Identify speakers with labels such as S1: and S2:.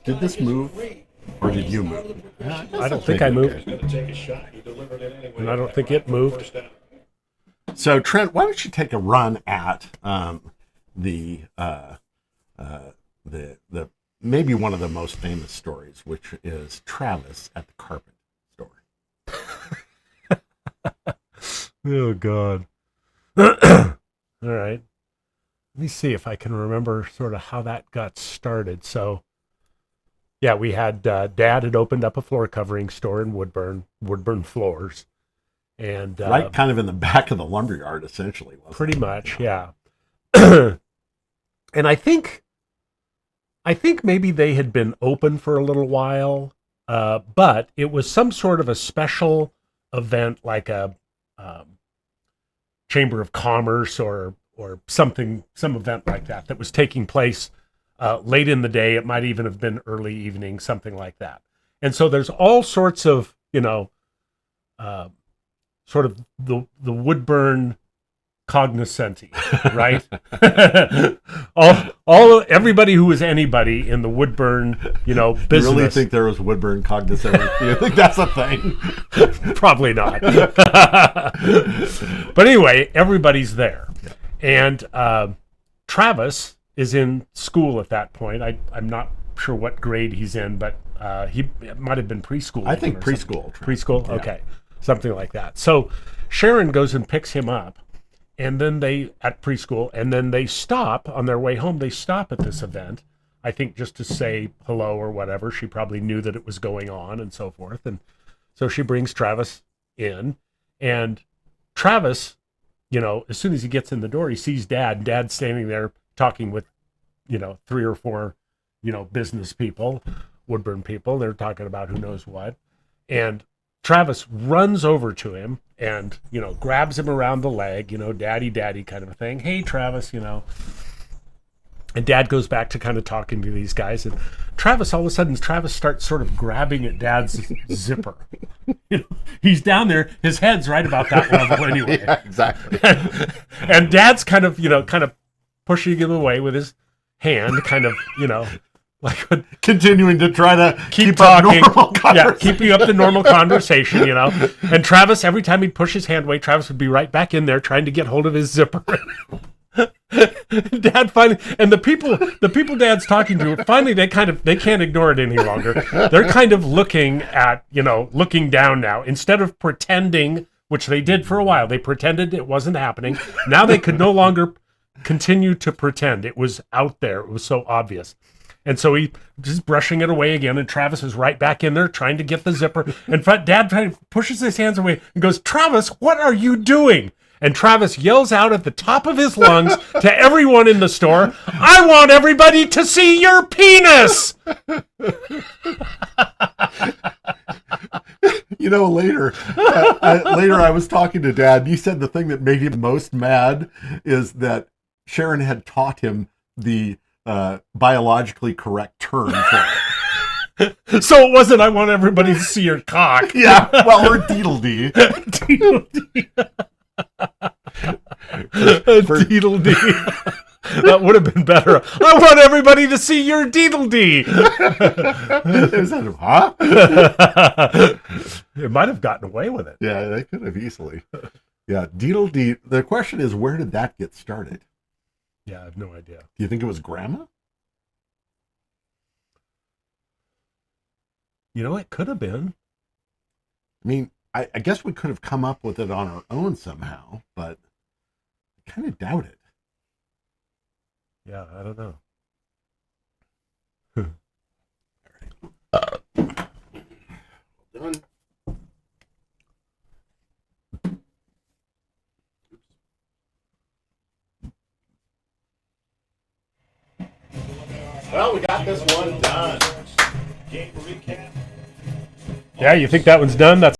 S1: did this move, or did you move?
S2: I don't think I moved, and I don't think it moved.
S1: So Trent, why don't you take a run at the maybe one of the most famous stories, which is Travis at the carpet store.
S2: Oh God! All right, let me see if I can remember sort of how that got started. So, yeah, we had Dad had opened up a floor covering store in Woodburn floors, and
S1: Right, kind of in the back of the lumberyard, essentially. Wasn't
S2: pretty
S1: it?
S2: much, yeah. And I think maybe they had been open for a little while, but it was some sort of a special event, like a Chamber of Commerce or something, some event like that was taking place late in the day. It might even have been early evening, something like that. And so there's all sorts of, sort of the Woodburn cognoscenti, right? Everybody who was anybody in the Woodburn, business.
S1: You really think there was Woodburn cognoscenti? Do you think that's a thing?
S2: Probably not. But anyway, everybody's there. Yeah. And Travis is in school at that point. I'm not sure what grade he's in, but he might have been preschool.
S1: I think preschool.
S2: Preschool? Yeah. Okay. Something like that. So Sharon goes and picks him up. And then at preschool, and then they stop on their way home. They stop at this event, I think just to say hello or whatever. She probably knew that it was going on and so forth. And so she brings Travis in, and Travis, as soon as he gets in the door, he sees Dad. Dad's standing there talking with, 3 or 4, business people, Woodburn people. They're talking about who knows what. And Travis runs over to him and, grabs him around the leg, daddy kind of a thing. Hey, Travis, And Dad goes back to kind of talking to these guys. And Travis, all of a sudden, starts sort of grabbing at Dad's zipper. He's down there. His head's right about that level anyway.
S1: Yeah, exactly.
S2: And Dad's kind of pushing him away with his hand, kind of, like
S1: continuing to try to keep
S2: talking,
S1: up normal conversation.
S2: Keeping up the normal conversation, And Travis, every time he'd push his hand away, Travis would be right back in there trying to get hold of his zipper. Dad finally, and the people Dad's talking to, finally they can't ignore it any longer. They're kind of looking down now instead of pretending, which they did for a while. They pretended it wasn't happening. Now they could no longer continue to pretend. It was out there. It was so obvious. And so he just brushing it away again, and Travis is right back in there trying to get the zipper. And Dad pushes his hands away and goes, "Travis, what are you doing?" And Travis yells out at the top of his lungs to everyone in the store, "I want everybody to see your penis!"
S1: Later I was talking to Dad, and he said the thing that made him most mad is that Sharon had taught him the biologically correct term for
S2: it. So it wasn't, "I want everybody to see your cock."
S1: Yeah, well, or deedle-dee.
S2: Deedle-dee. Deedle-dee. That would have been better. "I want everybody to see your deedle-dee."
S1: Huh?
S2: It might have gotten away with it.
S1: Yeah, they could have easily. Yeah, deedle-dee. The question is, where did that get started?
S2: Yeah, I have no idea.
S1: Do you think it was Grandma?
S2: It could have been.
S1: I mean, I guess we could have come up with it on our own somehow, but I kind of doubt it.
S2: Yeah, I don't know.
S1: All right. Done. Well, we got this one done.
S2: Yeah, you think that one's done? That's